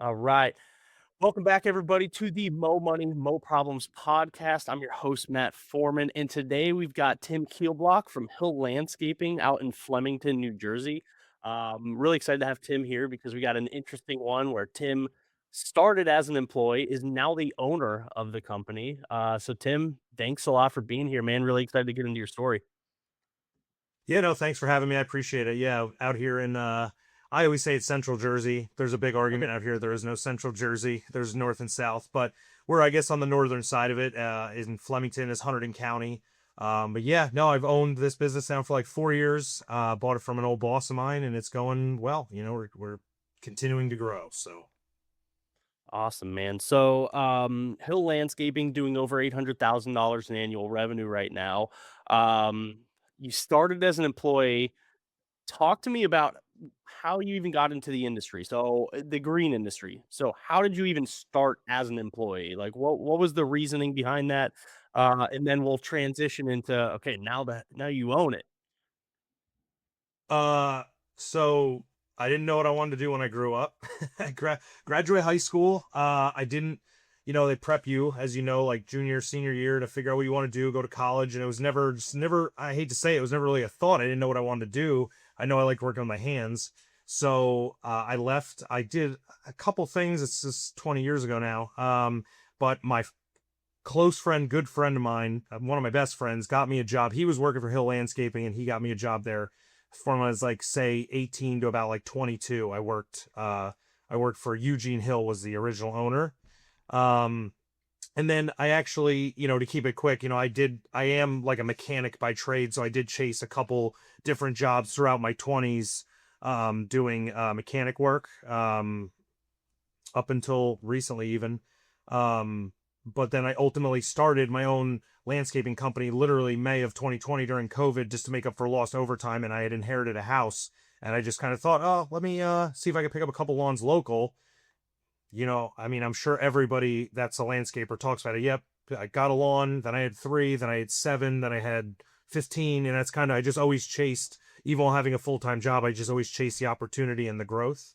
All right. Welcome back, everybody, to the Mo Money, Mo Problems podcast. I'm your host, Matt Foreman. And today we've got Tim Kielblock from Hill Landscaping out in Flemington, New Jersey. Really excited to have Tim here because we got an interesting one where Tim started as an employee, is now the owner of the company. So, Tim, thanks a lot for being here, man. Really excited to get into your story. Yeah, no, thanks for having me. I appreciate it. Yeah, out here in I always say it's Central Jersey. There's a big Okay. argument out here. There is no Central Jersey. There's North and South, but we're I guess on the northern side of it, is in Flemington, is Hunterdon County. But yeah, no, I've owned this business now for like 4 years. Bought it from an old boss of mine, and it's going well. We're continuing to grow. So Awesome, man. So, Hill Landscaping doing over $800,000 in annual revenue right now. Um, you started as an employee. Talk to me about how you even got into the industry. So, the green industry. So, how did you even start as an employee? Like, what was the reasoning behind that? And then we'll transition into okay, now you own it. Uh, so I didn't know what I wanted to do when I grew up. I graduated high school. I didn't, they prep you, as you know, like junior, senior year to figure out what you want to do, go to college. And it was never, just never, I hate to say it, it was never really a thought. I didn't know what I wanted to do. I know I like working with my hands. So I left. I did a couple things. It's just 20 years ago now. But my close friend, good friend of mine, one of my best friends, got me a job. He was working for Hill Landscaping, and he got me a job there from when I was like say 18 to about like 22. I worked for Eugene Hill, was the original owner. Um and then I actually, to keep it quick, I am like a mechanic by trade, so I did chase a couple different jobs throughout my 20s, doing mechanic work, up until recently even. But then I ultimately started my own landscaping company literally May of 2020 during COVID, just to make up for lost overtime. And I had inherited a house, and I just kind of thought, oh, let me see if I could pick up a couple lawns local. I mean, I'm sure everybody that's a landscaper talks about it. Yep, I got a lawn, then I had three, then I had seven, then I had 15. And that's kind of, I just always chased, even while having a full time job, I just always chased the opportunity and the growth.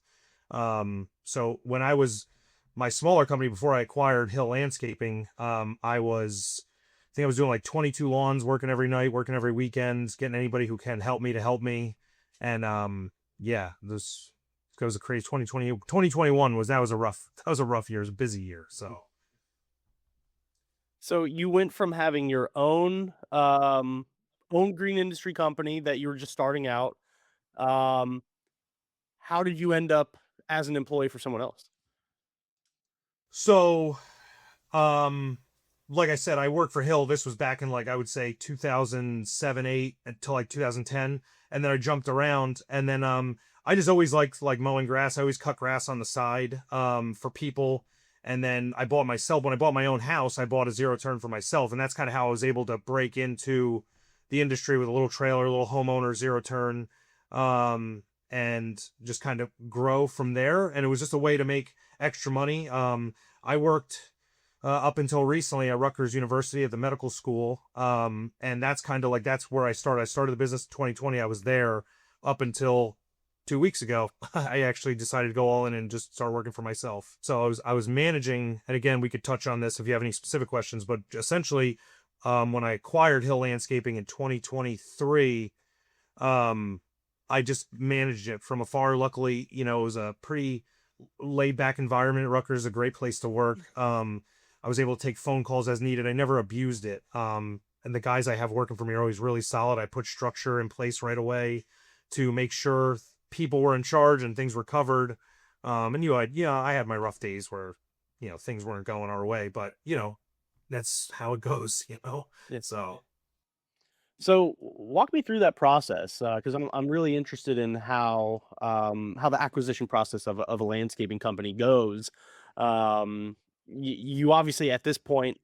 So when I was my smaller company before I acquired Hill Landscaping, I think I was doing like 22 lawns, working every night, working every weekend, getting anybody who can help me to help me. And yeah, this goes a crazy 2021 was a rough year, it was a busy year. So So you went from having your own green industry company that you were just starting out. Um, how did you end up as an employee for someone else? so um like I said, I worked for Hill. This was back in like I would say 2007, 8 until like 2010, and then I jumped around. And then I just always liked like mowing grass. I always cut grass on the side for people. And then I bought myself when I bought my own house, I bought a zero turn for myself, and that's kind of how I was able to break into the industry with a little trailer, a little homeowner zero turn, and just kind of grow from there. And it was just a way to make extra money. I worked up until recently at Rutgers University at the medical school. And that's kind of like that's where I started. I started the business in 2020. I was there up until 2 weeks ago. I actually decided to go all in and just start working for myself. So I was managing, and again, we could touch on this if you have any specific questions, but essentially, when I acquired Hill Landscaping in 2023, um, I just managed it from afar. Luckily, it was a pretty laid back environment. Rutgers is a great place to work. I was able to take phone calls as needed. I never abused it. And the guys I have working for me are always really solid. I put structure in place right away to make sure people were in charge and things were covered. And I had my rough days where, things weren't going our way, but that's how it goes. Yeah. So So walk me through that process because I'm really interested in how the acquisition process of a landscaping company goes. You obviously at this point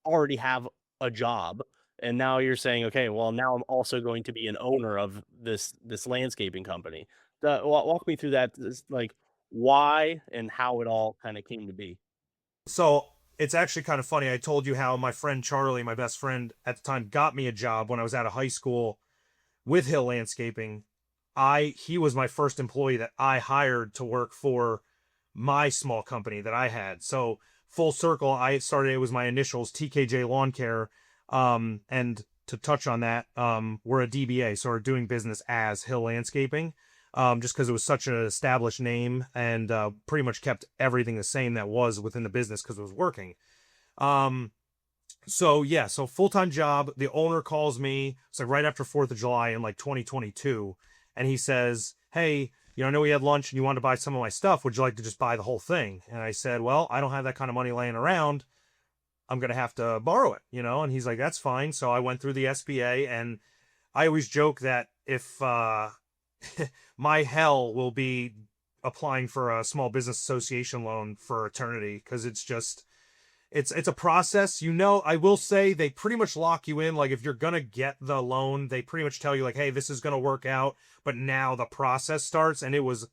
already have a job, and now you're saying, okay, well now I'm also going to be an owner of this landscaping company. Walk me through that, like why and how it all kind of came to be. So it's actually kind of funny. I told you how my friend Charlie, my best friend at the time, got me a job when I was out of high school with Hill Landscaping. He was my first employee that I hired to work for my small company that I had. So full circle, I started, it was my initials, TKJ Lawn Care. And to touch on that, we're a DBA, so we're doing business as Hill Landscaping. Just because it was such an established name, and pretty much kept everything the same that was within the business because it was working. Um, so yeah, so full-time job. The owner calls me. It's like right after 4th of July in like 2022, and he says, "Hey, I know we had lunch and you wanted to buy some of my stuff. Would you like to just buy the whole thing?" And I said, "Well, I don't have that kind of money laying around. I'm gonna have to borrow it." And he's like, "That's fine." So I went through the SBA, and I always joke that if my hell will be applying for a small business association loan for eternity, because it's a process. I will say they pretty much lock you in. Like if you're gonna get the loan, they pretty much tell you like, hey, this is gonna work out. But now the process starts, and it was,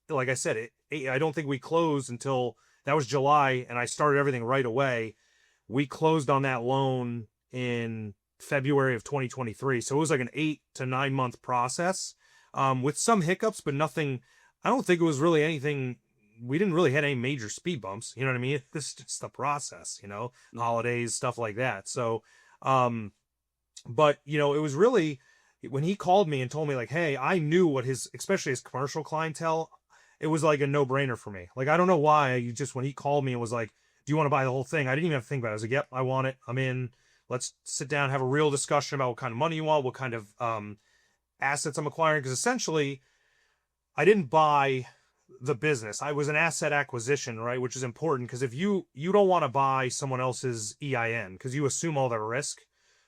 like I said, I don't think we closed until that was July, and I started everything right away. We closed on that loan in February of 2023, so it was like an 8 to 9 month process, with some hiccups, but nothing. I don't think it was really anything. We didn't really hit any major speed bumps. You know what I mean? It's just the process, holidays, stuff like that. So, but it was really when he called me and told me like, hey, I knew what especially his commercial clientele, it was like a no brainer for me. Like, I don't know why. When he called me and was like, do you want to buy the whole thing? I didn't even have to think about it. I was like, yep, I want it. I'm in. Let's sit down, have a real discussion about what kind of money you want, what kind of assets I'm acquiring. Because essentially, I didn't buy the business. I was an asset acquisition, right? Which is important because if you don't want to buy someone else's EIN because you assume all the risk.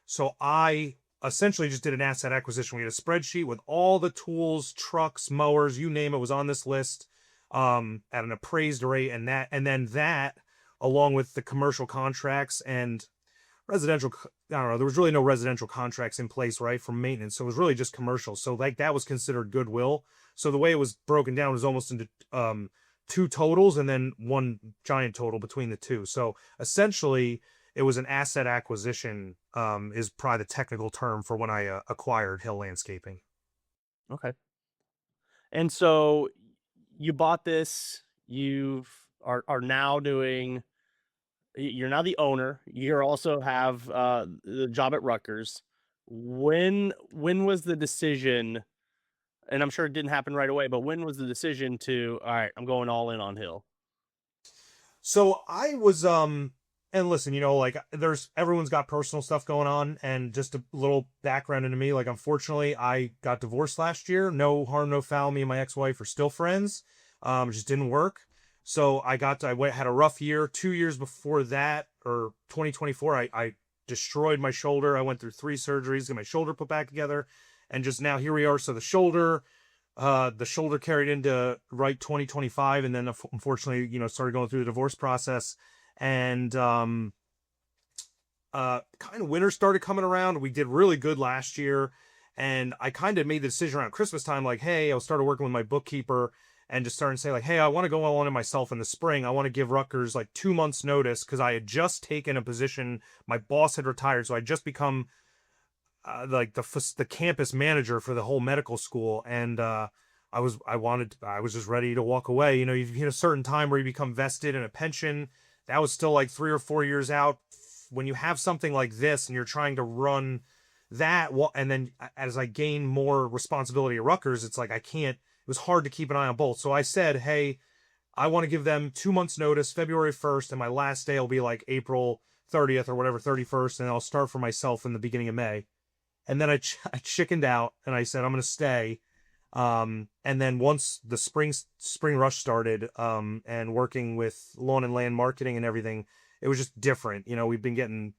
So I essentially just did an asset acquisition. We had a spreadsheet with all the tools, trucks, mowers, you name it, was on this list, at an appraised rate, and then that along with the commercial contracts and residential. I don't know. There was really no residential contracts in place, right, for maintenance. So it was really just commercial. So like that was considered goodwill. So the way it was broken down was almost into two totals and then one giant total between the two. So essentially, it was an asset acquisition. Is probably the technical term for when I acquired Hill Landscaping. Okay. And so you bought this, are now doing you're now the owner. You also have the job at Rutgers. When was the decision, and I'm sure it didn't happen right away, but when was the decision to, all right, I'm going all in on Hill? So I was and listen, like there's everyone's got personal stuff going on, and just a little background into me, like unfortunately I got divorced last year. No harm, no foul. Me and my ex-wife are still friends. It just didn't work. So had a rough year. 2 years before that, or 2024, I destroyed my shoulder. I went through 3 surgeries, got my shoulder put back together, and just now here we are. So the shoulder carried into right 2025, and then unfortunately started going through the divorce process, and kind of winter started coming around. We did really good last year, and I kind of made the decision around Christmas time, like, hey, I started working with my bookkeeper and just started to say like, hey, I want to go all in myself in the spring. I want to give Rutgers like 2 months notice because I had just taken a position. My boss had retired, so I just become like the campus manager for the whole medical school, and I was just ready to walk away. You hit a certain time where you become vested in a pension. That was still like 3 or 4 years out. When you have something like this and you're trying to run that, and then as I gain more responsibility at Rutgers, it's like I can't. It was hard to keep an eye on both. So I said, hey, I want to give them 2 months notice, February 1st, and my last day will be like April 30th or whatever, 31st, and I'll start for myself in the beginning of May. And then I chickened out and I said I'm going to stay. And then once the spring rush started, and working with lawn and land marketing and everything, it was just different. We've been getting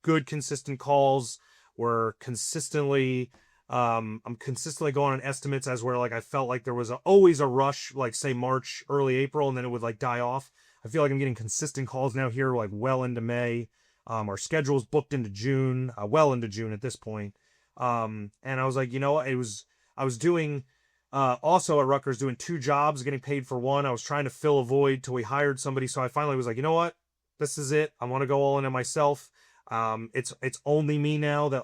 good, consistent calls. I'm consistently going on estimates as where like I felt like there was always a rush, like say March, early April, and then it would like die off. I feel like I'm getting consistent calls now here, like well into May. Our schedule's booked into June, well into June at this point. And I was like, I was doing, also at Rutgers doing 2 jobs, getting paid for one. I was trying to fill a void till we hired somebody. So I finally was like, you know what? This is it. I want to go all in on myself. It's only me now that,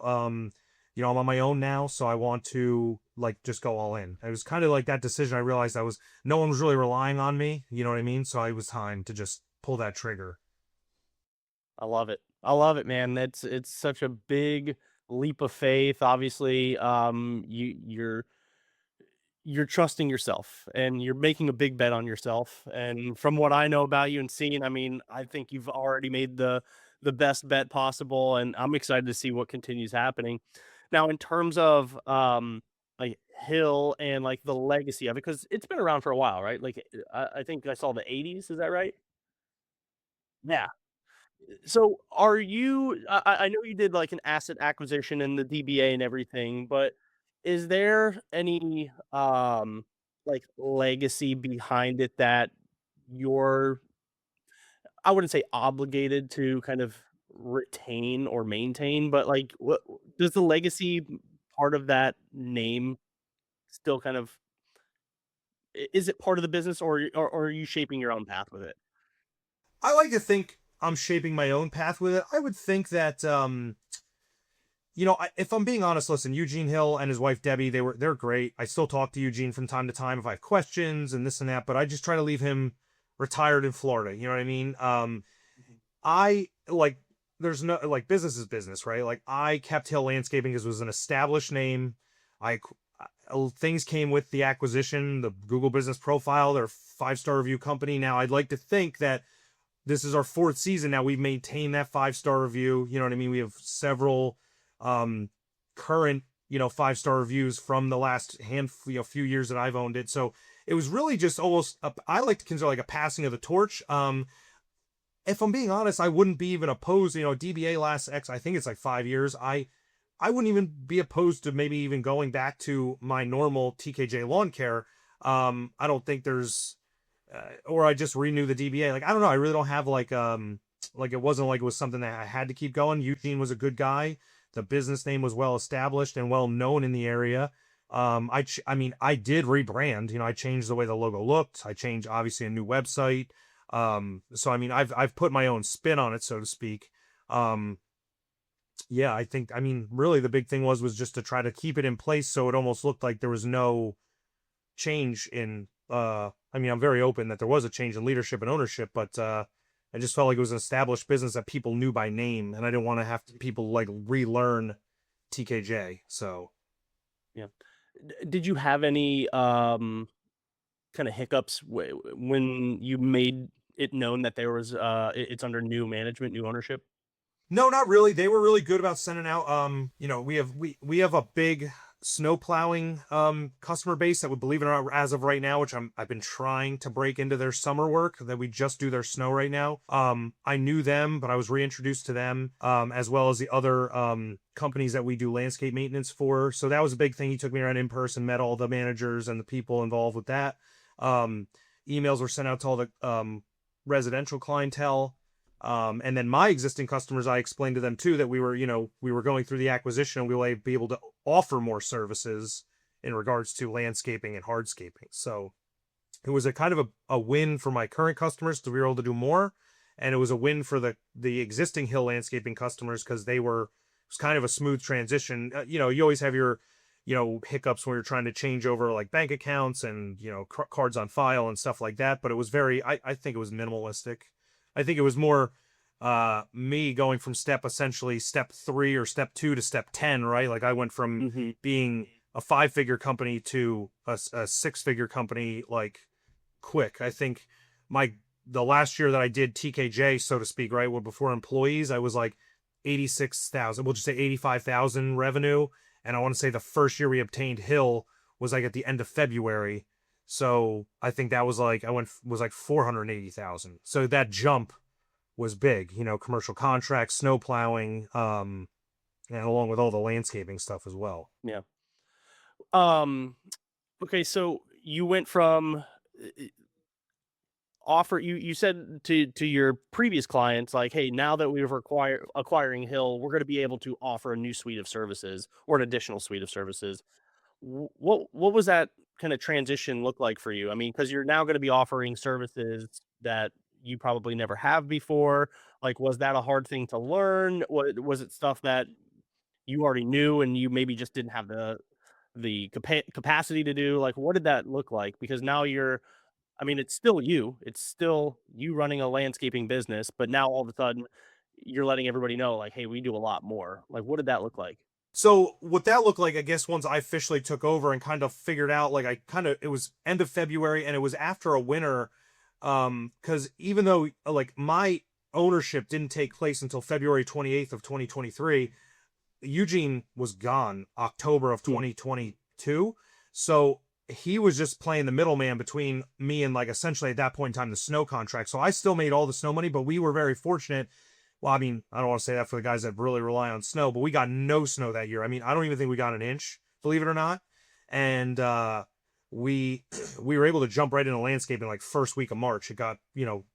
I'm on my own now, so I want to like just go all in. It was kind of like that decision. I realized I was no one was really relying on me. You know what I mean? So it was time to just pull that trigger. I love it. I love it, man. It's such a big leap of faith. Obviously, you're trusting yourself and you're making a big bet on yourself. And from what I know about you and seeing, I mean, I think you've already made the best bet possible, and I'm excited to see what continues happening. Now, in terms of like Hill and like the legacy of it, because it's been around for a while, right? Like I think I saw the 80s. Is that right? Yeah. So are you I know you did like an asset acquisition and the DBA and everything, but is there any like legacy behind it that you're I wouldn't say obligated to kind of retain or maintain, but like what does the legacy part of that name still kind of is it part of the business, or are you shaping your own path with it? I like to think I'm shaping my own path with it. I would think that if I'm being honest, listen, Eugene Hill and his wife Debbie, they're great. I still talk to Eugene from time to time if I have questions and this and that, but I just try to leave him retired in Florida. You know what I mean? I like there's no like business is business, right? Like I kept Hill Landscaping because it was an established name. I things came with the acquisition, the Google business profile, their 5-star review company. Now I'd like to think that this is our fourth season now. We've maintained that 5-star review. You know what I mean? We have several um current 5-star reviews from the last few years that I've owned it. So it was really just almost I like to consider like a passing of the torch. If I'm being honest, I wouldn't be even opposed. DBA lasts I think it's like 5 years. I wouldn't even be opposed to maybe even going back to my normal TKJ lawn care. I don't think there's or I just renew the DBA. Like I don't know. I really don't have like it wasn't like it was something that I had to keep going. Eugene was a good guy. The business name was well established and well known in the area. I mean, I did rebrand. I changed the way the logo looked. I changed obviously a new website. So I mean, I've put my own spin on it, so to speak. Um, yeah, I mean, really the big thing was just to try to keep it in place so it almost looked like there was no change in I mean, I'm very open that there was a change in leadership and ownership, but I just felt like it was an established business that people knew by name, and I didn't want to have to, people like relearn TKJ. So Yeah. Did you have any kind of hiccups when you made it known that there was it's under new management, new ownership? no, not really. They were really good about sending out. We have a big snow plowing customer base that would believe it or not as of right now, which I've been trying to break into their summer work that we just do their snow right now. I knew them, but I was reintroduced to them as well as the other companies that we do landscape maintenance for. So that was a big thing. He took me around in person, met all the managers and the people involved with that. Um, Emails were sent out to all the residential clientele. And then my existing customers, I explained to them too that we were going through the acquisition and we will be able to offer more services in regards to landscaping and hardscaping. So it was a kind of a win for my current customers to be able to do more. And it was a win for the existing Hill landscaping customers because it was kind of a smooth transition. You always have your, hiccups when you're trying to change over like bank accounts and, cards on file and stuff like that. But it was I think it was minimalistic. I think it was more me going from essentially step 3 or step 2 to step 10, right? Like I went from Mhm. being a 5-figure company to a 6-figure company like quick. I think the last year that I did TKJ, so to speak, right, well, before employees, I was like 86,000, we'll just say 85,000 revenue. And I want to say the first year we obtained Hill was like at the end of February. So I think that was like was like 480,000. So that jump was big, commercial contracts, snow plowing, and along with all the landscaping stuff as well. Yeah. Um, okay, so you went from offer you said to your previous clients like, "Hey, now that we've acquiring Hill, we're going to be able to offer a new suite of services or an additional suite of services." What was that kind of transition look like for you? I mean, because you're now going to be offering services that you probably never have before. Like, was that a hard thing to learn? Was it stuff that you already knew and you maybe just didn't have the capacity to do? Like, what did that look like? Because now you're, I mean, it's still you running a landscaping business, but now all of a sudden you're letting everybody know, like, hey, we do a lot more. Like, what did that look like? So what that looked like, I guess, once I officially took over and kind of figured out, like, it was end of February and it was after a winter, because even though like my ownership didn't take place until February 28th of 2023, Eugene was gone October of Hmm. 2022. So he was just playing the middleman between me and, like, essentially at that point in time the snow contract. So I still made all the snow money, but we were very fortunate. Well, I mean, I don't want to say that for the guys that really rely on snow, but we got no snow that year. I mean, I don't even think we got an inch, believe it or not. And we we were able to jump right into landscaping like first week of March. It got,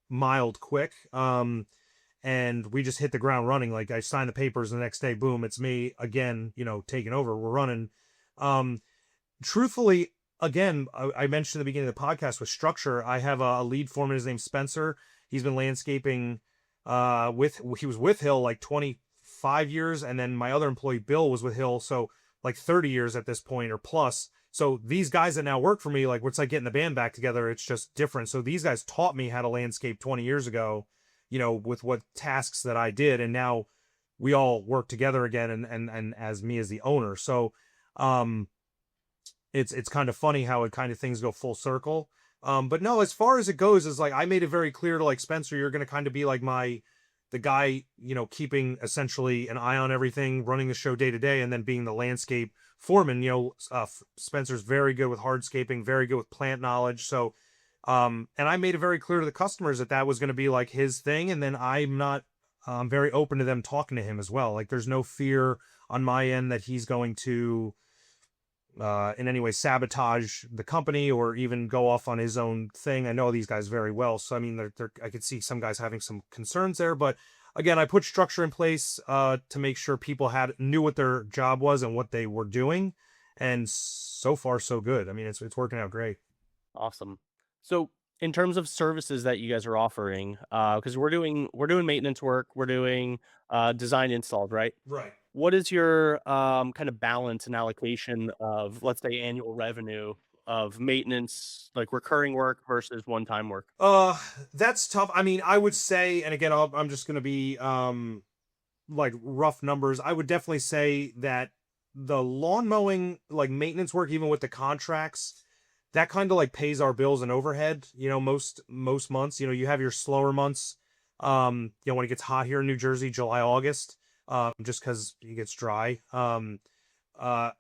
mild quick. And we just hit the ground running. Like, I signed the papers the next day, boom, it's me again, taking over. We're running. Um, Truthfully, again, I mentioned at the beginning of the podcast with structure. I have a lead foreman. His name's Spencer. He's been landscaping. He was with Hill like 25 years, and then my other employee Bill was with Hill, so like 30 years at this point or plus. So these guys that now work for me, like, it's like getting the band back together. It's just different. So these guys taught me how to landscape 20 years ago, with what tasks that I did, and now we all work together again, and as me as the owner. So um it's kind of funny how it kind of things go full circle. But no, as far as it goes, is like I made it very clear to, like, Spencer, you're going to kind of be like the guy, keeping essentially an eye on everything, running the show day to day, and then being the landscape foreman. Spencer's very good with hardscaping, very good with plant knowledge. So, and I made it very clear to the customers that that was going to be like his thing. And then I'm not, very open to them talking to him as well. Like, there's no fear on my end that he's going to, in any way sabotage the company or even go off on his own thing. I know these guys very well, so I mean, I could see some guys having some concerns there, but again, I put structure in place to make sure people knew what their job was and what they were doing, and so far so good. I mean, it's working out great. Awesome. So, in terms of services that you guys are offering, because we're doing maintenance work, we're doing design installs, right? Right. What is your kind of balance and allocation of, let's say, annual revenue of maintenance, like recurring work versus one-time work? Uh, that's tough. I mean, I would say, and again, I'm just gonna be like rough numbers. I would definitely say that the lawn mowing, like, maintenance work, even with the contracts, that kind of like pays our bills and overhead. Most months. You have your slower months. When it gets hot here in New Jersey, July, August, just because it gets dry. Uh,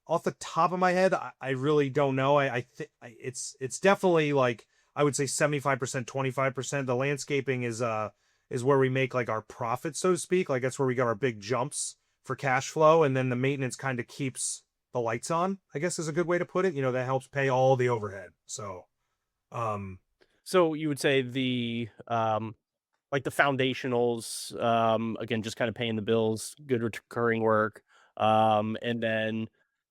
Off the top of my head, I really don't know. I think it's definitely, like, I would say 75%, 25%. The landscaping is where we make, like, our profit, so to speak. Like, that's where we got our big jumps for cash flow, and then the maintenance kind of keeps the lights on, I guess is a good way to put it. That helps pay all the overhead. So, um, So you would say like the foundationals, again, just kind of paying the bills, good recurring work, and then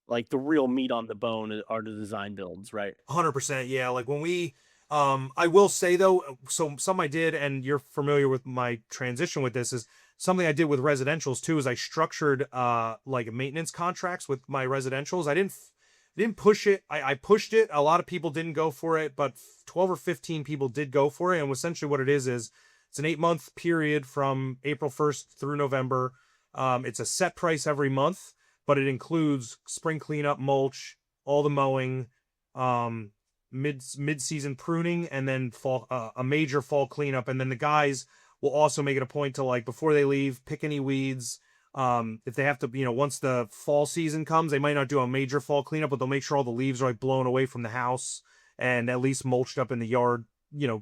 like the real meat on the bone are the design builds, right? 100%, yeah. Like, when I will say though, so some I did, and you're familiar with my transition with this, is something I did with residentials too. Is I structured like maintenance contracts with my residentials. I didn't push it. I pushed it. A lot of people didn't go for it, but 12 or 15 people did go for it. And essentially what it is it's an 8-month period from April 1st through November. It's a set price every month, but it includes spring cleanup, mulch, all the mowing, um, mid season pruning, and then fall a major fall cleanup. And then the guys will also make it a point to, like, before they leave, pick any weeds. If they have to, once the fall season comes, they might not do a major fall cleanup, but they'll make sure all the leaves are, like, blown away from the house and at least mulched up in the yard,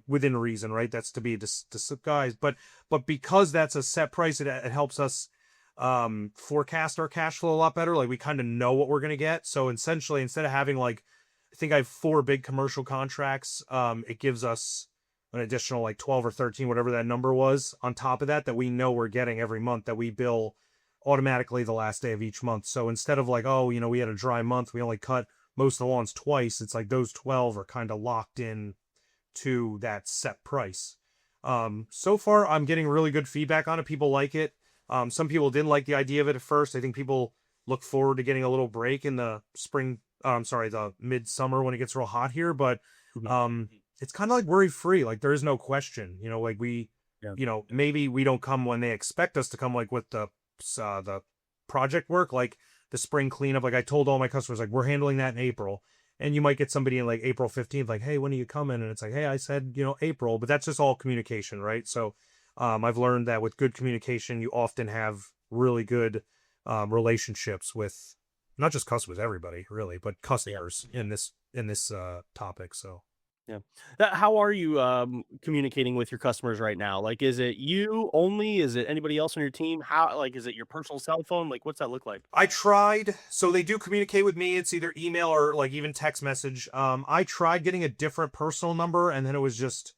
within reason, right? That's to be guys. But because that's a set price, it helps us forecast our cash flow a lot better. Like, we kind of know what we're going to get. So essentially, instead of having, like, I think I have 4 big commercial contracts, it gives us an additional, like, 12 or 13, whatever that number was, on top of that we know we're getting every month, that we bill automatically the last day of each month. So instead of, like, oh, we had a dry month, we only cut most of the lawns twice, it's like those 12 are kind of locked in to that set price. So far I'm getting really good feedback on it. People like it. Some people didn't like the idea of it at first. I think people look forward to getting a little break in the spring. I'm sorry, the midsummer when it gets real hot here. But Mhm. um, it's kind of like worry free. Like there is no question. Like Yeah. maybe we don't come when they expect us to come, like with the project work, like the spring cleanup. Like I told all my customers, like we're handling that in April. And you might get somebody in like April 15th, like, hey, when are you coming? And it's like, hey, I said, April, but that's just all communication, right? So I've learned that with good communication, you often have really good relationships with not just customers, everybody really, but Yeah. customers in this topic. So Yeah. How are you communicating with your customers right now? Like, is it you only? Is it anybody else on your team? How, like, is it your personal cell phone? Like, what's that look like? I tried. So they do communicate with me. It's either email or like even text message. I tried getting a different personal number, and then it was just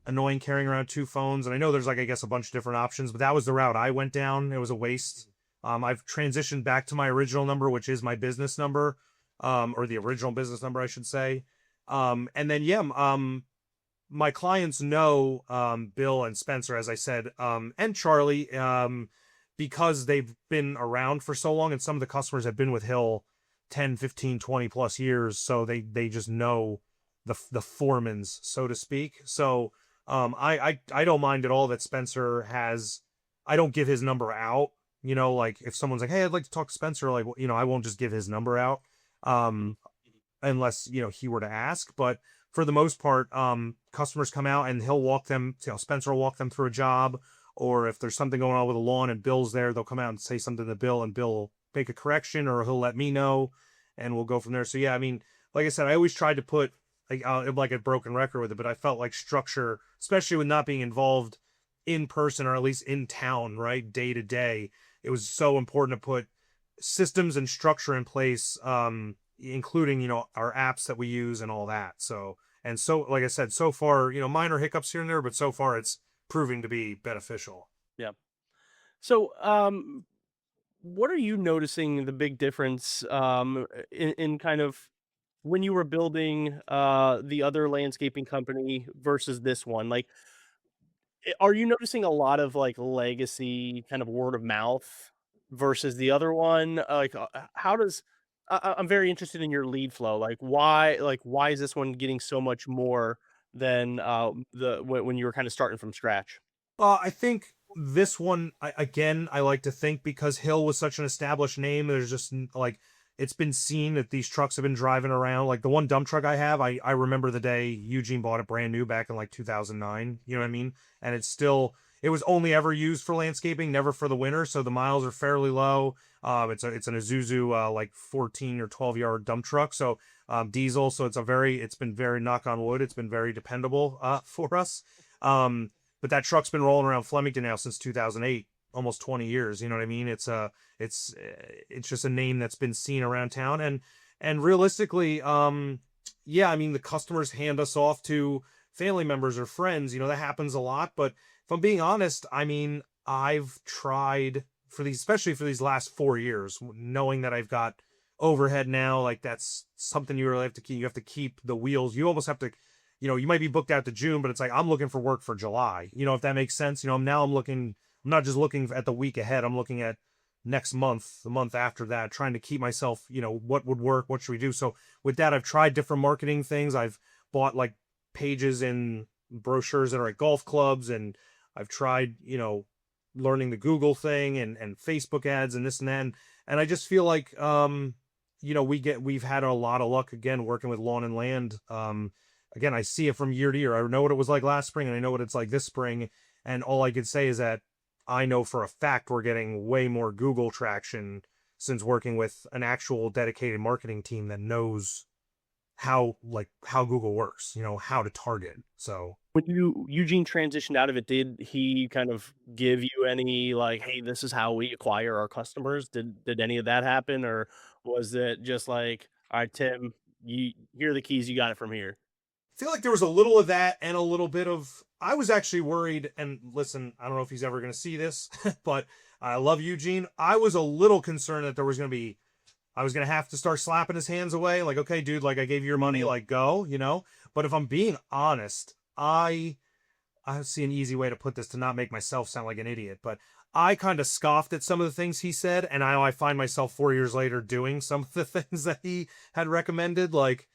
annoying carrying around two phones. And I know there's like I guess a bunch of different options, but that was the route I went down. It was a waste. I've transitioned back to my original number, which is my business number, or the original business number, I should say. And then yeah, my clients know Bill and Spencer, as I said, and Charlie, because they've been around for so long, and some of the customers have been with Hill 10, 15, 20 plus years, so they just know the foremans, so to speak. So I don't mind at all that Spencer has. I don't give his number out. Like if someone's like, "Hey, I'd like to talk to Spencer," like I won't just give his number out. Um, unless he were to ask. But for the most part, customers come out and he'll walk them. Spencer will walk them through a job, or if there's something going on with a lawn and Bill's there, they'll come out and say something to Bill, and Bill will make a correction, or he'll let me know, and we'll go from there. So yeah, I mean, like I said, I always tried to put like a broken record with it, but I felt like structure, especially with not being involved in person or at least in town, right, day to day, it was so important to put systems and structure in place, including our apps that we use and all that. So like I said, so far minor hiccups here and there, but so far it's proving to be beneficial. Yeah. So, what are you noticing the big difference in kind of when you were building the other landscaping company versus this one? Like, are you noticing a lot of like legacy kind of word of mouth versus the other one? How does I'm very interested in your lead flow. Why is this one getting so much more than when you were kind of starting from scratch? I think this one, again, I like to think because Hill was such an established name, there's just like it's been seen that these trucks have been driving around. Like the one dump truck I have, I remember the day Eugene bought it brand new back in like 2009. You know what I mean? And it was only ever used for landscaping, never for the winter. So the miles are fairly low. It's an Isuzu like 14 or 12 yard dump truck. So diesel. So it's been very, knock on wood, it's been very dependable for us. But that truck's been rolling around Flemington now since 2008, almost 20 years. You know what I mean? It's just a name that's been seen around town, and realistically, yeah, I mean the customers hand us off to family members or friends. That happens a lot. But if I'm being honest, I mean I've tried especially for these last 4 years, knowing that I've got overhead now. Like that's something you really have to keep. You have to keep the wheels. You almost have to you might be booked out to June, but it's like I'm looking for work for July. If that makes sense. Now I'm not just looking at the week ahead. I'm looking at next month, the month after that, trying to keep myself, what would work, what should we do? So with that, I've tried different marketing things. I've bought like pages and brochures that are at golf clubs, and I've tried, learning the Google thing and Facebook ads and this and that. And I just feel like, we've had a lot of luck again working with Lawn and Land. Again, I see it from year to year. I know what it was like last spring, and I know what it's like this spring. And all I could say is that I know for a fact we're getting way more Google traction since working with an actual dedicated marketing team that knows how Google works, how to target. So When Eugene transitioned out of it, did he kind of give you any like, "Hey, this is how we acquire our customers?" Did any of that happen, or was it just like, "All right, Tim, here are the keys, you got it from here." I feel like there was a little of that and a little bit of. I was actually worried, and listen, I don't know if he's ever going to see this, but I love Eugene. I was a little concerned that I was going to have to start slapping his hands away. Like, okay, dude, like I gave you your money, Mm, like go. But if I'm being honest, I see an easy way to put this to not make myself sound like an idiot, but I kind of scoffed at some of the things he said, and I find myself 4 years later doing some of the things that he had recommended. Like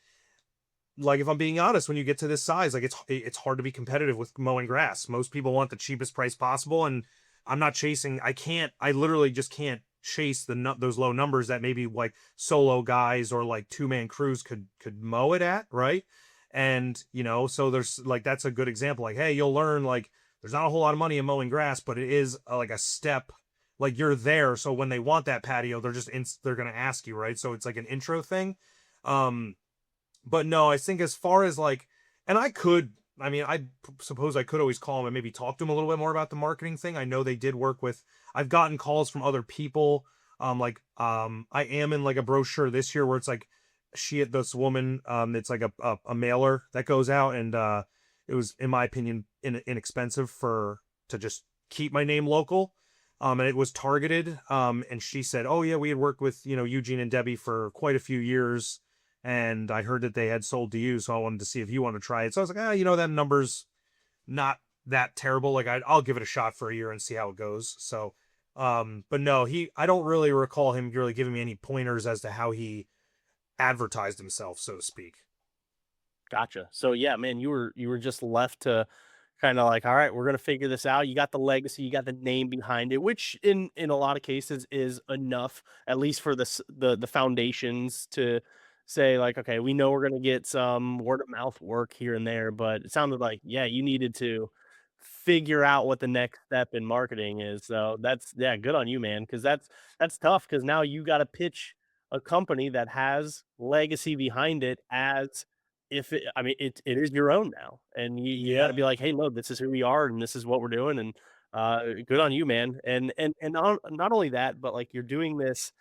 if I'm being honest, when you get to this size, like it's hard to be competitive with mowing grass. Most people want the cheapest price possible, and I'm not chasing. I literally just can't chase those low numbers that maybe like solo guys or like 2-man crews could mow it at, right? And so there's like that's a good example. Like, hey, you'll learn like there's not a whole lot of money in mowing grass, but it is like a step. Like you're there, so when they want that patio, they're gonna ask you, right? So it's like an intro thing. Um, but no, I think as far as like, and I suppose I could always call him and maybe talk to him a little bit more about the marketing thing. I know they did work with, I've gotten calls from other people. I am in like a brochure this year where it's like this woman, it's like a mailer that goes out, and it was, in my opinion, inexpensive to just keep my name local. And it was targeted. And she said, oh yeah, we had worked with, Eugene and Debbie for quite a few years, and I heard that they had sold to you, so I wanted to see if you want to try it. So I was like, that number's not that terrible. Like I'll give it a shot for a year and see how it goes. So, but no, I don't really recall him really giving me any pointers as to how he advertised himself, so to speak. Gotcha. So yeah, man, you were just left to kind of like, all right, we're gonna figure this out. You got the legacy, you got the name behind it, which in a lot of cases is enough, at least for the foundations to say like, okay, we know we're gonna get some word of mouth work here and there, but it sounded like yeah, you needed to figure out what the next step in marketing is. So that's yeah, good on you, man, because that's tough because now you got to pitch a company that has legacy behind it as if it I mean, it is your own now, and you gotta Yeah. be like, "Hey, look, this is who we are, and this is what we're doing, and, good on you, man." And not only that, but, like, you're doing this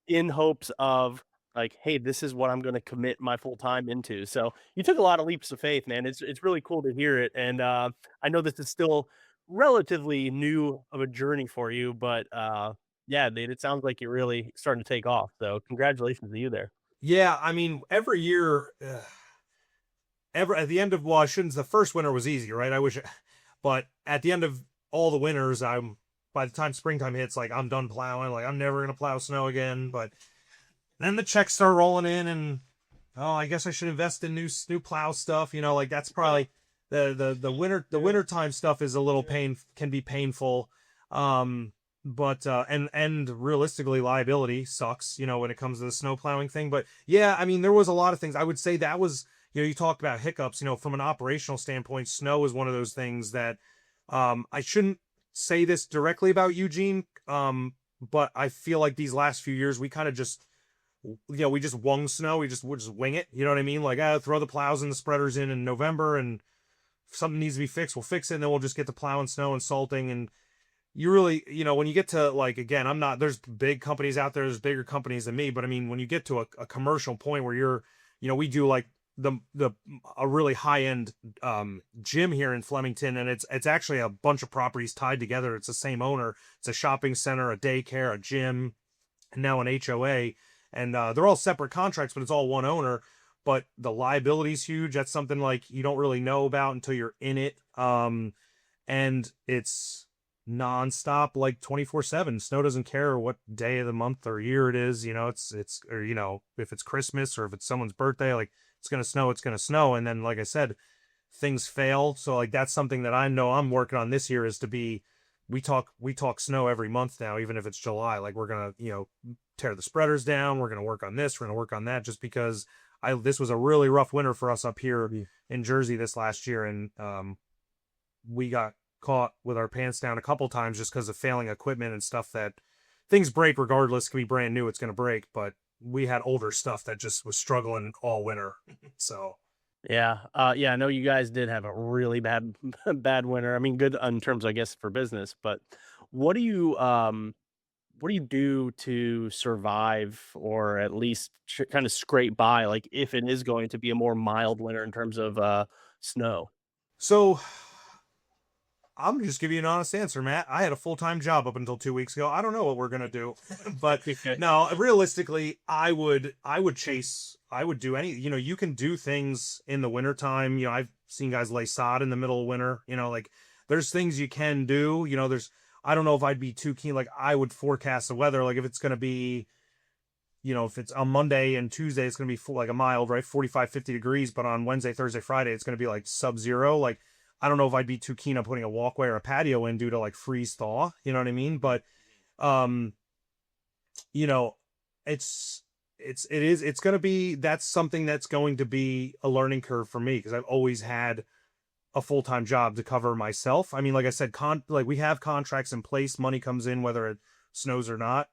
in hopes of, like, "Hey, this is what I'm gonna commit my full time into." So, you took a lot of leaps of faith, man. It's really cool to hear it, and, I know this is still relatively new of a journey for you, but, yeah, dude, it sounds like you're really starting to take off, so congratulations to you there. Yeah, I mean, every year, ever at the end of, well, I shouldn't. The first winter was easy, right? I wish, but at the end of all the winters, by the time springtime hits, like I'm done plowing. Like I'm never gonna plow snow again. But then the checks start rolling in, and I guess I should invest in new plow stuff. Like that's probably the wintertime stuff is a little can be painful. But and realistically, liability sucks. When it comes to the snow plowing thing. But yeah, I mean, there was a lot of things. I would say that was, you talked about hiccups. From an operational standpoint, snow is one of those things that I shouldn't say this directly about Eugene, but I feel like these last few years we kind of just we just wung snow. We'll just wing it. You know what I mean? Like, throw the plows and the spreaders in November, and if something needs to be fixed, we'll fix it, and then we'll just get to plowing snow and salting. And you really, when you get to, like, again, there's big companies out there, there's bigger companies than me, but I mean, when you get to a commercial point where we do like a really high end gym here in Flemington, and it's actually a bunch of properties tied together. It's the same owner. It's a shopping center, a daycare, a gym, and now an HOA, and they're all separate contracts, but it's all one owner. But the liability is huge. That's something like you don't really know about until you're in it. And it's nonstop, like 24/7. Snow doesn't care what day of the month or year it is. It's or if it's Christmas or if it's someone's birthday, like it's gonna snow. It's gonna snow. And then, like I said, things fail. So like that's something that I know I'm working on this year is to be. We talk snow every month now, even if it's July. Like we're gonna tear the spreaders down. We're gonna work on this. We're gonna work on that, just because this was a really rough winter for us up here in Jersey this last year, and we got caught with our pants down a couple times just because of failing equipment and stuff. That things break regardless. It can be brand new, it's going to break, but we had older stuff that just was struggling all winter. So Yeah, yeah, I know you guys did have a really bad bad winter. I mean, good in terms, I guess, for business, but what do you, what do you do to survive or at least kind of scrape by, like, if it is going to be a more mild winter in terms of, snow? so I'm just giving you an honest answer, Matt. I had a full-time job up until 2 weeks ago. I don't know what we're gonna do, but Okay. no, realistically, I would do any. You can do things in the wintertime. I've seen guys lay sod in the middle of winter. Like there's things you can do. I don't know if I'd be too keen. Like I would forecast the weather. Like if it's going to be, if it's on Monday and Tuesday, it's going to be like a mild, right? 45, 50 degrees. But on Wednesday, Thursday, Friday, it's going to be like sub-zero. Like, I don't know if I'd be too keen on putting a walkway or a patio in due to like freeze thaw. You know what I mean? But, um, you know, it's going to be, that's something that's going to be a learning curve for me because I've always had a full-time job to cover myself. I mean, like I said, like we have contracts in place, money comes in whether it snows or not.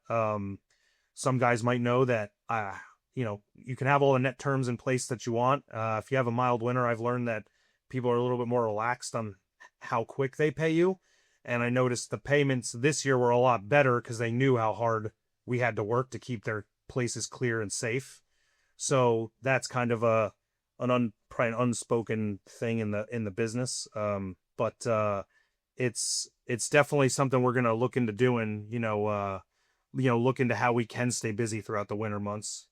Some guys might know that, you can have all the net terms in place that you want. If you have a mild winter, I've learned that people are a little bit more relaxed on how quick they pay you. And I noticed the payments this year were a lot better because they knew how hard we had to work to keep their places clear and safe. So that's kind of probably an unspoken thing in the business. But it's definitely something we're gonna look into doing. Look into how we can stay busy throughout the winter months.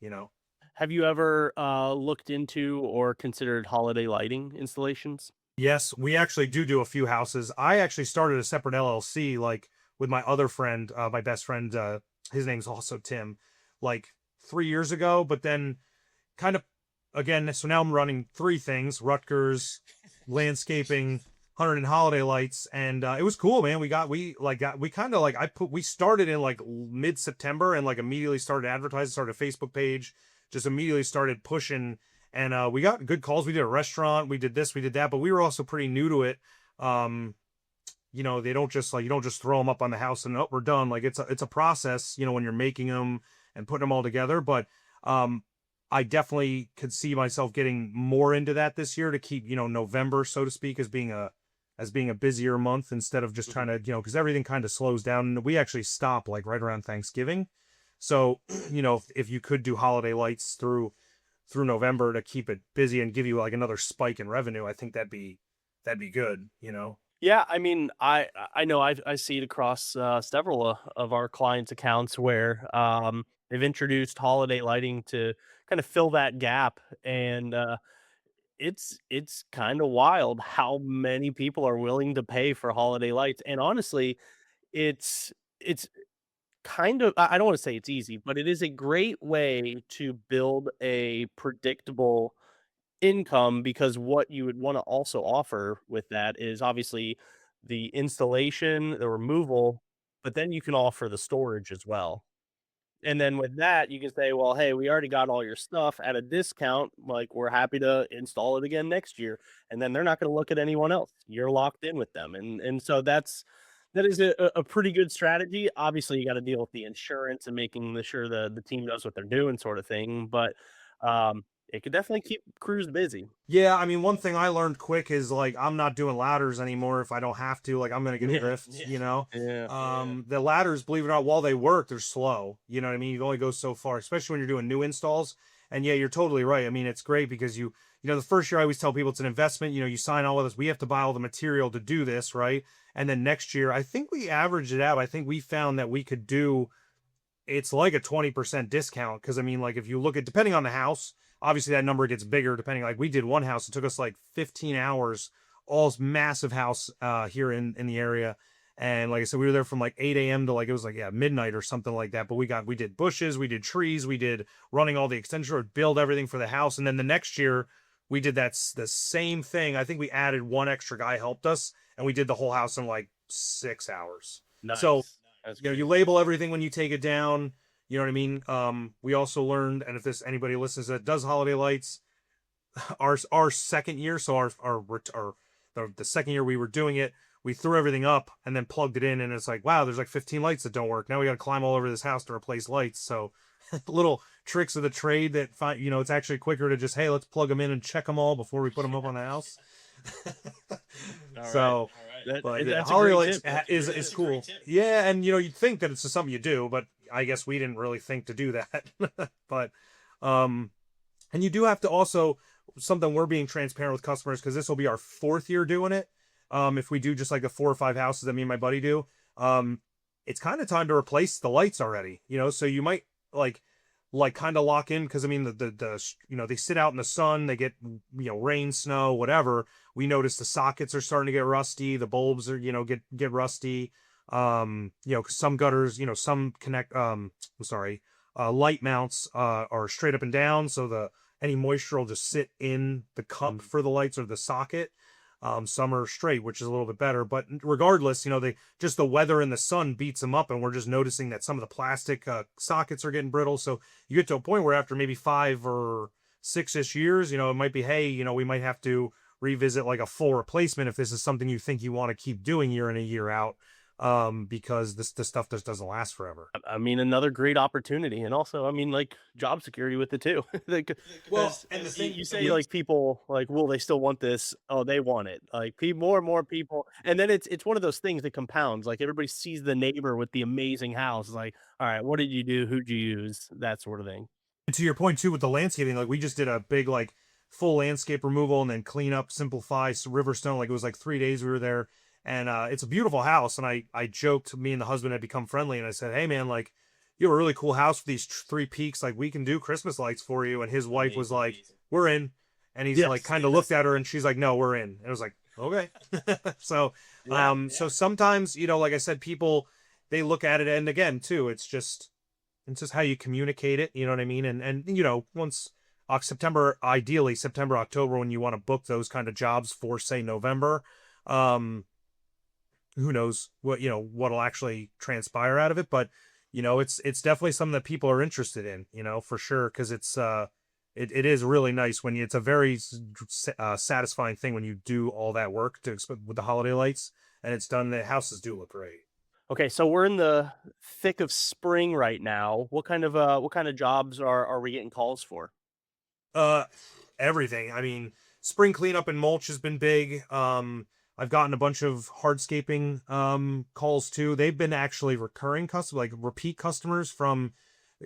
Have you ever looked into or considered holiday lighting installations? Yes, we actually do a few houses. I actually started a separate LLC, like with my other friend, my best friend, his name's also Tim, like 3 years ago, but then kind of again, so now I'm running three things: Rutgers, landscaping, 100 and holiday lights, and it was cool, man. We kind of like we started in like mid-September and like immediately started advertising, started a Facebook page, just immediately started pushing, and we got good calls. We did a restaurant, we did this, we did that, but we were also pretty new to it. They don't just like, you don't just throw them up on the house and oh, we're done. Like it's a process, when you're making them and putting them all together. But I definitely could see myself getting more into that this year to keep, November, so to speak, as being a busier month instead of just trying to, because everything kind of slows down. And we actually stop like right around Thanksgiving. So, if you could do holiday lights through November to keep it busy and give you like another spike in revenue, I think that'd be good. Yeah, I mean, I know I see it across several of our clients' accounts where they've introduced holiday lighting to kind of fill that gap, and it's kind of wild how many people are willing to pay for holiday lights. And honestly, it's kind of, I don't want to say it's easy, but it is a great way to build a predictable income, because what you would want to also offer with that is obviously the installation, the removal, but then you can offer the storage as well. And then with that, you can say, well, hey, we already got all your stuff at a discount. Like, we're happy to install it again next year. And then they're not going to look at anyone else. You're locked in with them. And so that is a pretty good strategy. Obviously, you got to deal with the insurance and making sure the team knows what they're doing, sort of thing. But it could definitely keep crews busy. Yeah, I mean, one thing I learned quick is like I'm not doing ladders anymore if I don't have to. Like I'm gonna get a drift, The ladders, believe it or not, while they work, they're slow. You know what I mean? You only go so far, especially when you're doing new installs. And yeah, you're totally right. I mean, it's great because the first year I always tell people it's an investment. You sign all of this. We have to buy all the material to do this, right? And then next year, I think we averaged it out. I think we found that we could do. It's like a 20% discount because I mean, like if you look at depending on the house. Obviously, that number gets bigger depending. Like we did one house, it took us like 15 hours, all this massive house here in the area. And like I said, we were there from like 8 a.m. to like, it was like, midnight or something like that. But we did bushes, we did trees, we did running all the extension cord, build everything for the house. And then the next year, we did the same thing. I think we added one extra guy helped us, and we did the whole house in like 6 hours. Nice. So, That's you label everything when you take it down. You know what I mean? We also learned, and if anybody listens that does holiday lights, our second year, so the second year we were doing it, we threw everything up and then plugged it in, and it's like, wow, there's like 15 lights that don't work. Now we got to climb all over this house to replace lights. So little tricks of the trade that it's actually quicker to just, hey, let's plug them in and check them all before we put them up on the house. So, but holiday lights is cool. Yeah, and you'd think that it's just something you do, but I guess we didn't really think to do that. But and you do have to also, something we're being transparent with customers, because this will be our fourth year doing it. If we do just like the 4 or 5 houses that me and my buddy do, it's kind of time to replace the lights already. So you might like kind of lock in, because I mean the they sit out in the sun, they get rain, snow, whatever. We noticed the sockets are starting to get rusty. The bulbs are, get rusty. Some gutters, some I'm sorry, light mounts are straight up and down, so the any moisture will just sit in the cup for the lights or the socket. Some are straight, which is a little bit better, but regardless, they just the weather and the sun beats them up, and we're just noticing that some of the plastic sockets are getting brittle. So you get to a point where after maybe 5 or 6-ish years, it might be, hey, we might have to revisit like a full replacement if this is something you think you want to keep doing year in and year out, because this stuff just doesn't last forever. I mean, another great opportunity, and also, I mean, like, job security with it too. Like, Well, 'cause and the you thing, you say, like, people, like, will they still want this? Oh, they want it. Like, more and more people, and then it's one of those things that compounds. Like, everybody sees the neighbor with the amazing house. It's like, all right, what did you do? Who'd you use? That sort of thing. and to your point too with the landscaping, like we just did a big like full landscape removal and then clean up, simplify Riverstone. Like it was like 3 days we were there, and it's a beautiful house. And I joked, me and the husband had become friendly, and I said, hey man, like you have a really cool house with these three peaks. Like we can do Christmas lights for you. And his wife was like, we're in. And he's like Yes. kind of looked at her, and she's like, no, we're in. And it was like, okay. So so sometimes, like I said, people, they look at it, and again too, it's just how you communicate it, you know what I mean? And once ideally September, October, when you want to book those kind of jobs for say November, um, who knows what'll actually transpire out of it, but it's definitely something that people are interested in, for sure, because it is really nice when it's a very satisfying thing when you do all that work with the holiday lights, and it's done. The houses do look great. Okay, so we're in the thick of spring right now. What kind of jobs are we getting calls for? Uh, Everything. I mean, spring cleanup and mulch has been big. I've gotten a bunch of hardscaping calls too. They've been actually recurring customers, like repeat customers from.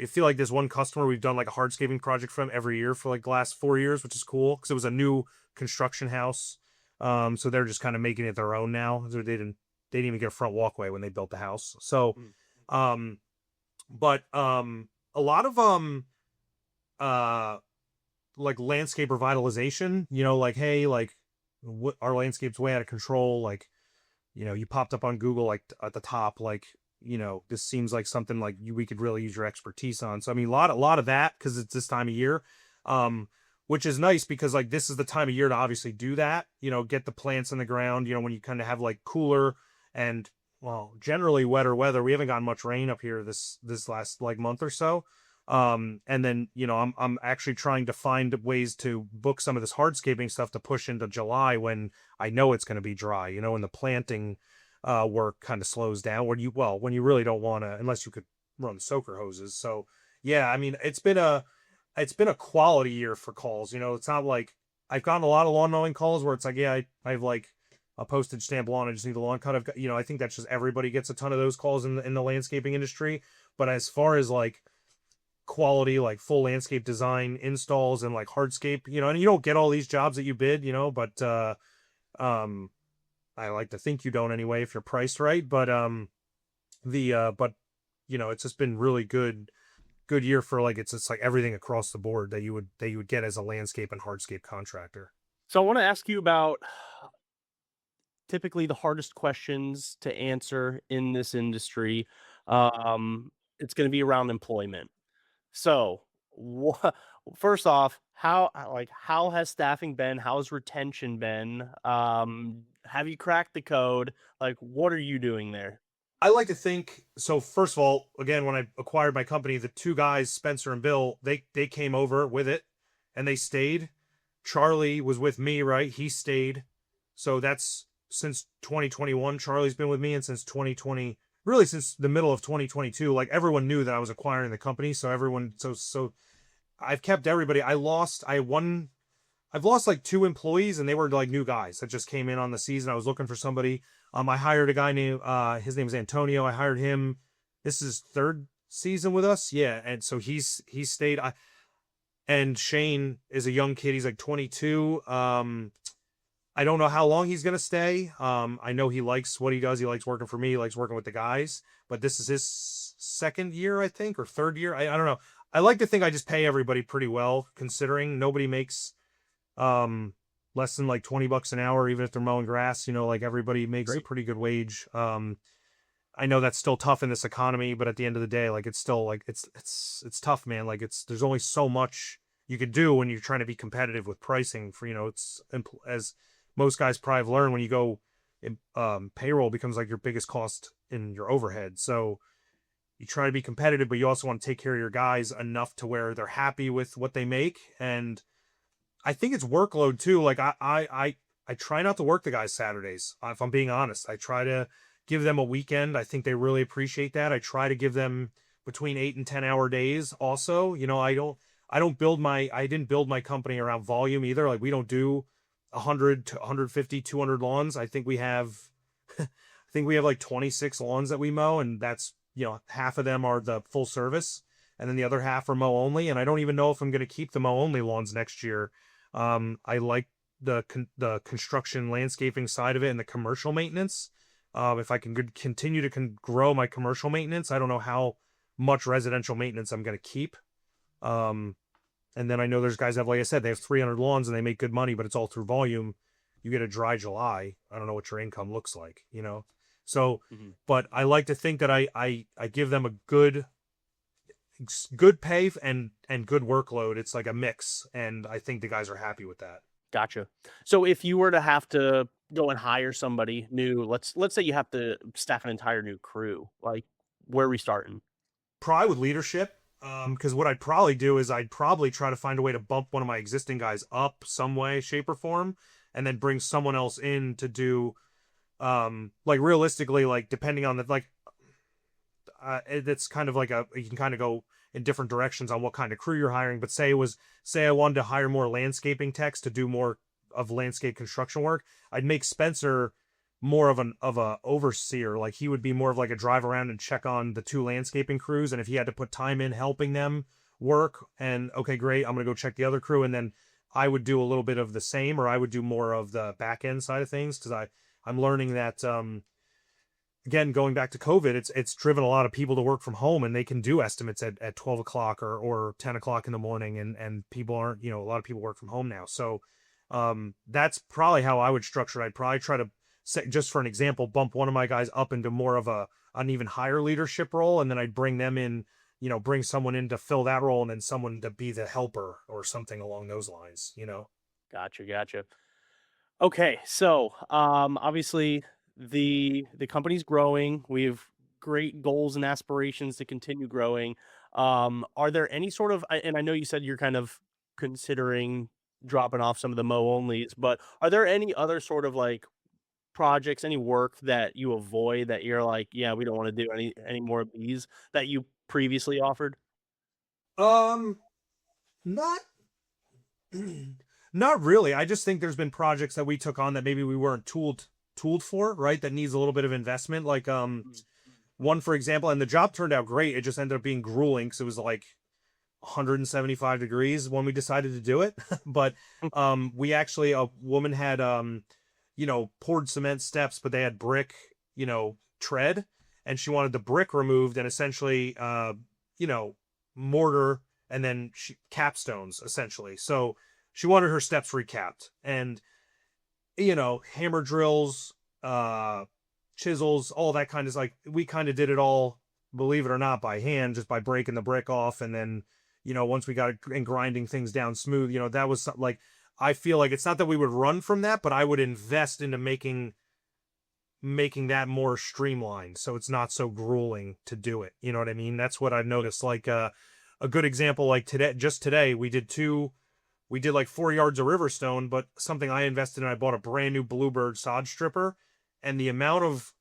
I feel like there's one customer we've done like a hardscaping project from every year for like the last 4 years, which is cool because it was a new construction house. So they're just kind of making it their own now. They didn't even get a front walkway when they built the house. So, um, but a lot of uh like landscape revitalization, like, hey, like what our landscape's way out of control, like you popped up on Google like at the top, like this seems like something like we could really use your expertise on. So I mean a lot of that because it's this time of year, which is nice because like this is the time of year to obviously do that, get the plants in the ground, when you kind of have like cooler and, well, generally wetter weather. We haven't gotten much rain up here this last like month or so. And then I'm actually trying to find ways to book some of this hardscaping stuff to push into July when I know it's going to be dry, and the planting work kind of slows down when you really don't want to, unless you could run soaker hoses. So yeah, I mean it's been a quality year for calls. It's not like I've gotten a lot of lawn mowing calls where it's like, yeah, I have like a postage stamp lawn, I just need the lawn cut. I think that's just everybody gets a ton of those calls in the landscaping industry. But as far as like quality, like full landscape design installs and like hardscape, and you don't get all these jobs that you bid, but um I like to think you don't anyway if you're priced right. But but it's just been really good year for like it's like everything across the board that you would get as a landscape and hardscape contractor. So I want to ask you about typically the hardest questions to answer in this industry. Um, it's going to be around employment. So, first off, how has staffing been? How's retention been? Have you cracked the code? Like, what are you doing there? I like to think so. First of all, again, when I acquired my company, the two guys, Spencer and Bill, they came over with it and they stayed. Charlie was with me, right? He stayed. So that's since 2021. Charlie's been with me, and since 2020, really since the middle of 2022, like everyone knew that I was acquiring the company. So everyone, so I've kept everybody. I've lost like 2 employees, and they were like new guys that just came in on the season. I was looking for somebody. I hired a guy named his name is Antonio. I hired him. This is third season with us. Yeah, and so he's stayed. And Shane is a young kid. He's like 22. I don't know how long he's gonna stay. I know he likes what he does. He likes working for me. He likes working with the guys. But this is his second year, I think, or third year. I don't know. I like to think I just pay everybody pretty well, considering nobody makes less than like 20 bucks an hour, even if they're mowing grass, like everybody makes a Great. pretty good wage. I know that's still tough in this economy, but at the end of the day, like it's still like it's tough, man. Like there's only so much you could do when you're trying to be competitive with pricing for, it's as most guys probably have learned when you go payroll becomes like your biggest cost in your overhead. So you try to be competitive, but you also want to take care of your guys enough to where they're happy with what they make. And I think it's workload too. Like I try not to work the guys Saturdays. If I'm being honest, I try to give them a weekend. I think they really appreciate that. I try to give them between 8 and 10 hour days. Also, I didn't build my company around volume either. Like we don't do 100 to 150, 200 lawns. I think we have, I think we have like 26 lawns that we mow, and that's, half of them are the full service, and then the other half are mow only. And I don't even know if I'm going to keep the mow only lawns next year. I like the construction landscaping side of it and the commercial maintenance. If I can continue to grow my commercial maintenance, I don't know how much residential maintenance I'm going to keep. And then I know there's guys that have, like I said, they have 300 lawns and they make good money, but it's all through volume. You get a dry July. I don't know what your income looks like, So, Mhm. but I like to think that I give them a good pay and good workload. It's like a mix, and I think the guys are happy with that. Gotcha. So if you were to have to go and hire somebody new, let's say you have to staff an entire new crew, like where are we starting? Probably with leadership. Because what I'd probably do is I'd probably try to find a way to bump one of my existing guys up some way, shape, or form, and then bring someone else in to do, like realistically, like depending on the it's kind of like you can kind of go in different directions on what kind of crew you're hiring. But say I wanted to hire more landscaping techs to do more of landscape construction work, I'd make Spencer more of a overseer. Like he would be more of like a drive around and check on the two landscaping crews, and if he had to put time in helping them work, and okay, great, I'm gonna go check the other crew, and then I would do a little bit of the same, or I would do more of the back end side of things, because I'm learning that again, going back to COVID, it's driven a lot of people to work from home, and they can do estimates at 12 o'clock or 10 o'clock in the morning, and people aren't, a lot of people work from home now. So that's probably how I would structure it. I'd probably try to say, just for an example, bump one of my guys up into more of an even higher leadership role, and then I'd bring them in, bring someone in to fill that role, and then someone to be the helper or something along those lines. Gotcha. Okay, so obviously the company's growing. We have great goals and aspirations to continue growing. Are there any sort of and I know you said you're kind of considering dropping off some of the mow onlys, but are there any other sort of like projects, any work that you avoid that you're like, yeah, we don't want to do any more of these that you previously offered? Um, not not really. I just think there's been projects that we took on that maybe we weren't tooled for, right? That needs a little bit of investment. Like Mm. one for example, and the job turned out great. It just ended up being grueling because it was like 175 degrees when we decided to do it. But we actually, a woman had poured cement steps, but they had brick, tread, and she wanted the brick removed and essentially you know, mortar and then capstones essentially. So she wanted her steps recapped, and hammer drills, chisels, all that kind of, like, we kind of did it all, believe it or not, by hand, just by breaking the brick off, and then once we got it and grinding things down smooth, that was like, I feel like it's not that we would run from that, but I would invest into making that more streamlined so it's not so grueling to do it. You know what I mean? That's what I've noticed. Like a good example, like today we did like 4 yards of Riverstone, but something I invested in, I bought a brand new Bluebird sod stripper, and the amount of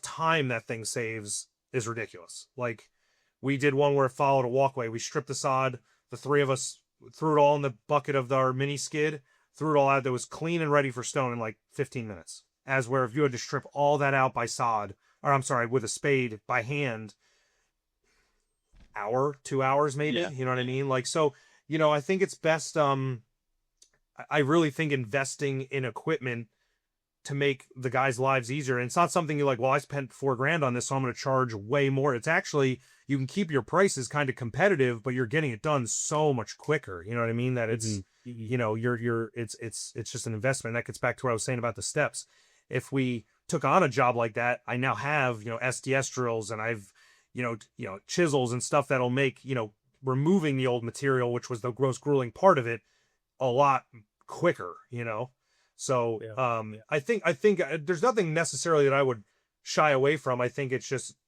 time that thing saves is ridiculous. Like, we did one where it followed a walkway. We stripped the sod, the three of us threw it all in the bucket of our mini skid, threw it all out. That was clean and ready for stone in like 15 minutes. As where if you had to strip all that out by sod, or I'm sorry, with a spade by hand, hour, 2 hours maybe. Yeah. You know what I mean? Like, so, I think it's best. I really think investing in equipment to make the guys' lives easier. And it's not something you're like, well, I spent $4,000 on this, so I'm going to charge way more. It's actually, you can keep your prices kind of competitive, but you're getting it done so much quicker. You know what I mean? That it's, Mhm. it's just an investment. That gets back to what I was saying about the steps. If we took on a job like that, I now have, SDS drills, and I've, chisels and stuff that'll make, removing the old material, which was the gross grueling part of it, a lot quicker. So Yeah. I think there's nothing necessarily that I would shy away from. I think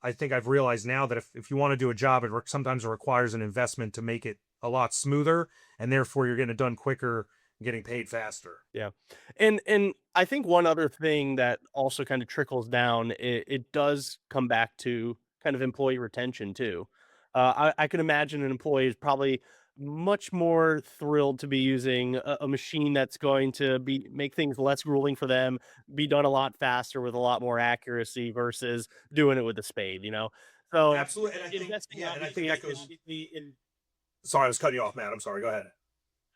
I've realized now that if you want to do a job, sometimes it requires an investment to make it a lot smoother, and therefore you're getting it done quicker and getting paid faster. Yeah. And I think one other thing that also kind of trickles down, it does come back to kind of employee retention too. I can imagine an employee is probably much more thrilled to be using a machine that's going to be make things less grueling for them, be done a lot faster with a lot more accuracy versus doing it with a spade, you know? So Absolutely, and I think investing yeah, and I think obviously that goes. Sorry, I was cutting you off, man. I'm sorry. Go ahead.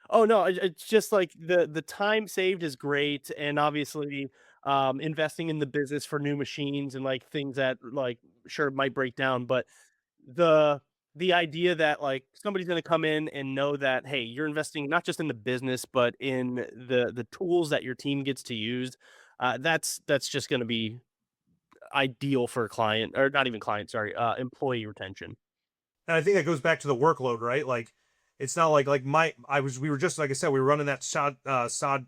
Oh, no, it's just like the time saved is great, and obviously, investing in the business for new machines and, like, things that, like, sure, might break down, but the the idea that, like, somebody's gonna come in and know that, hey, you're investing not just in the business, but in the tools that your team gets to use, that's just gonna be ideal for client or not even client, sorry, employee retention. And I think that goes back to the workload, right? Like, it's not like my I was we were just like I said, we were running that sod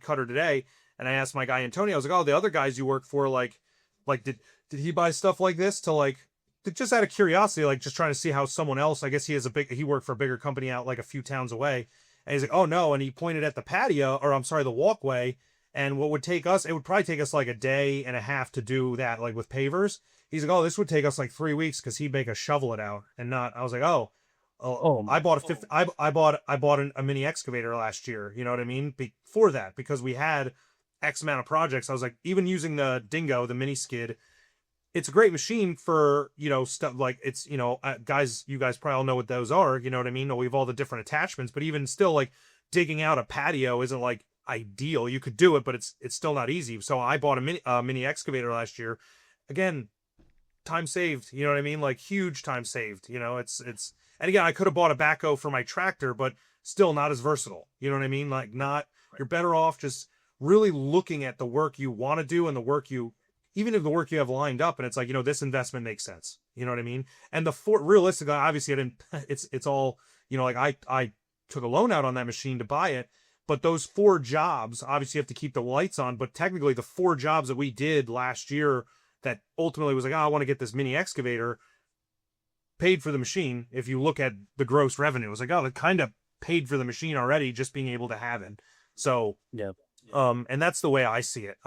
cutter today, and I asked my guy Antonio, I was like, oh, the other guys you work for, like did he buy stuff like this to just out of curiosity, like just trying to see how someone else, I guess he worked for a bigger company out like a few towns away, and he's like, oh no, and he pointed at the patio, or I'm sorry, the walkway, and what would take us, it would probably take us like a day and a half to do that, like with pavers. He's like, oh, this would take us like 3 weeks because he'd make us shovel it out and not. I was like, oh, Oh I my bought a fifth. I bought a mini excavator last year. You know what I mean? Before that, because we had X amount of projects. I was like, even using the Dingo, the mini skid, it's a great machine for stuff like it's guys. You guys probably all know what those are. You know what I mean? We have all the different attachments, but even still, like digging out a patio isn't like ideal. You could do it, but it's still not easy. So I bought a mini excavator last year. Again, time saved. You know what I mean? Like huge time saved. It's and again, I could have bought a backhoe for my tractor, but still not as versatile. You know what I mean? Like not you're better off just really looking at the work you want to do and the work you even if the work you have lined up and it's like, this investment makes sense. You know what I mean? And realistically, obviously I didn't it's all, like I took a loan out on that machine to buy it. But those 4 jobs, obviously you have to keep the lights on, but technically the 4 jobs that we did last year that ultimately was like, oh, I want to get this mini excavator, paid for the machine. If you look at the gross revenue, it was like, oh, it kind of paid for the machine already, just being able to have it. So, yeah. and that's the way I see it.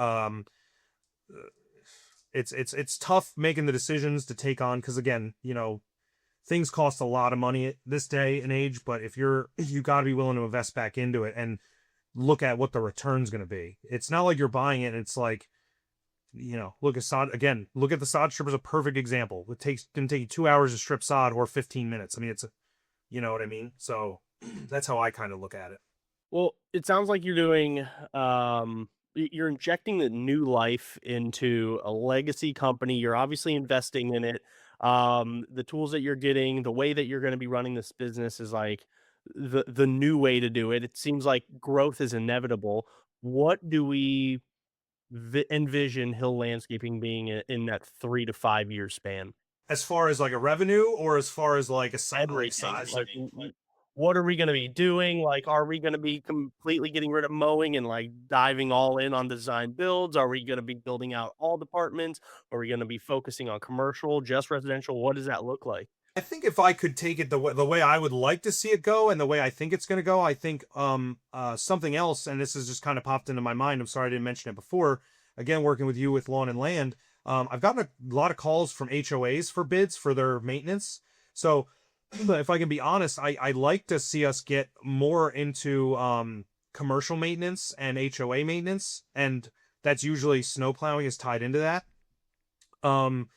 It's tough making the decisions to take on because again, things cost a lot of money at this day and age. But if you got to be willing to invest back into it and look at what the return's going to be. It's not like you're buying it and it's like, look at sod again. Look at the sod strip as a perfect example. Didn't take you 2 hours to strip sod or 15 minutes. I mean, you know what I mean. So that's how I kind of look at it. Well, it sounds like you're doing you're injecting the new life into a legacy company. You're obviously investing in it. The tools that you're getting, the way that you're going to be running this business is like the new way to do it. It seems like growth is inevitable. What do we envision Hill Landscaping being in that 3 to 5 year span? As far as like a revenue or as far as like like Everything. size. Like, what are we gonna be doing? Like, are we gonna be completely getting rid of mowing and, like, diving all in on design builds? Are we gonna be building out all departments? Are we gonna be focusing on commercial, just residential? What does that look like? I think if I could take it the way I would like to see it go and the way I think it's going to go, I think something else, and this has just kind of popped into my mind. I'm sorry I didn't mention it before. Again, working with you with lawn and land, I've gotten a lot of calls from HOAs for bids for their maintenance. So if I can be honest, I like to see us get more into commercial maintenance and HOA maintenance, and that's usually snow plowing is tied into that. Um,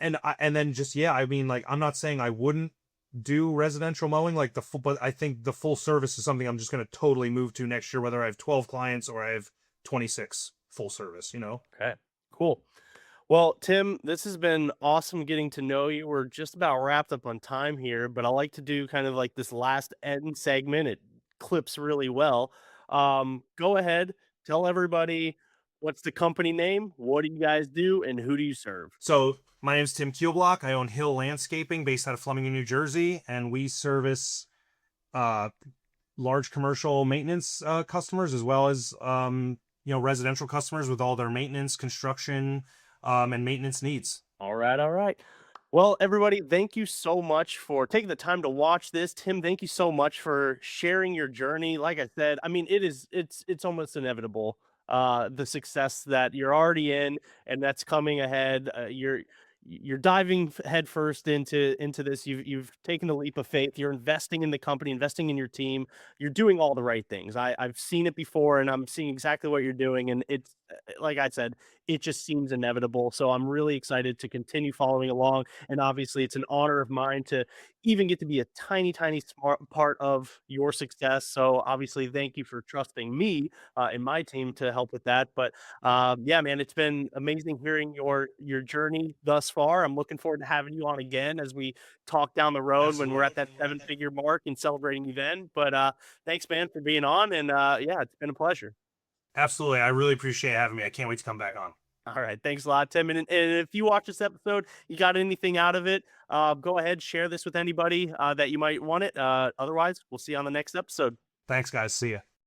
and then just yeah, I mean, like I'm not saying I wouldn't do residential mowing like the full, but I think the full service is something I'm just going to totally move to next year, whether I have 12 clients or I have 26 full service. Okay, cool. Well, Tim, this has been awesome getting to know you. We're just about wrapped up on time here, but I like to do kind of like this last end segment. It clips really well. Go ahead, tell everybody what's the company name, what do you guys do, and who do you serve? So my name's Tim Kielblock. I own Hill Landscaping based out of Flemington, New Jersey, and we service uh, large commercial maintenance customers as well as residential customers with all their maintenance, construction, and maintenance needs. All right, all right. Well, everybody, thank you so much for taking the time to watch this. Tim, thank you so much for sharing your journey. Like I said, I mean, it's almost inevitable. The success that you're already in and that's coming ahead. You're diving headfirst into this. You've taken the leap of faith. You're investing in the company, investing in your team. You're doing all the right things. I've seen it before, and I'm seeing exactly what you're doing. And it's like I said, it just seems inevitable. So I'm really excited to continue following along. And obviously, it's an honor of mine to even get to be a tiny, tiny smart part of your success. So obviously, thank you for trusting me and my team to help with that. But yeah, man, it's been amazing hearing your journey thus far. I'm looking forward to having you on again as we talk down the road when we're Absolutely. at that 7-figure mark and celebrating you then. But thanks, man, for being on. And yeah, it's been a pleasure. Absolutely. I really appreciate having me. I can't wait to come back on. All right. Thanks a lot, Tim. And if you watch this episode, you got anything out of it, go ahead, share this with anybody that you might want it. Otherwise, we'll see you on the next episode. Thanks, guys. See ya.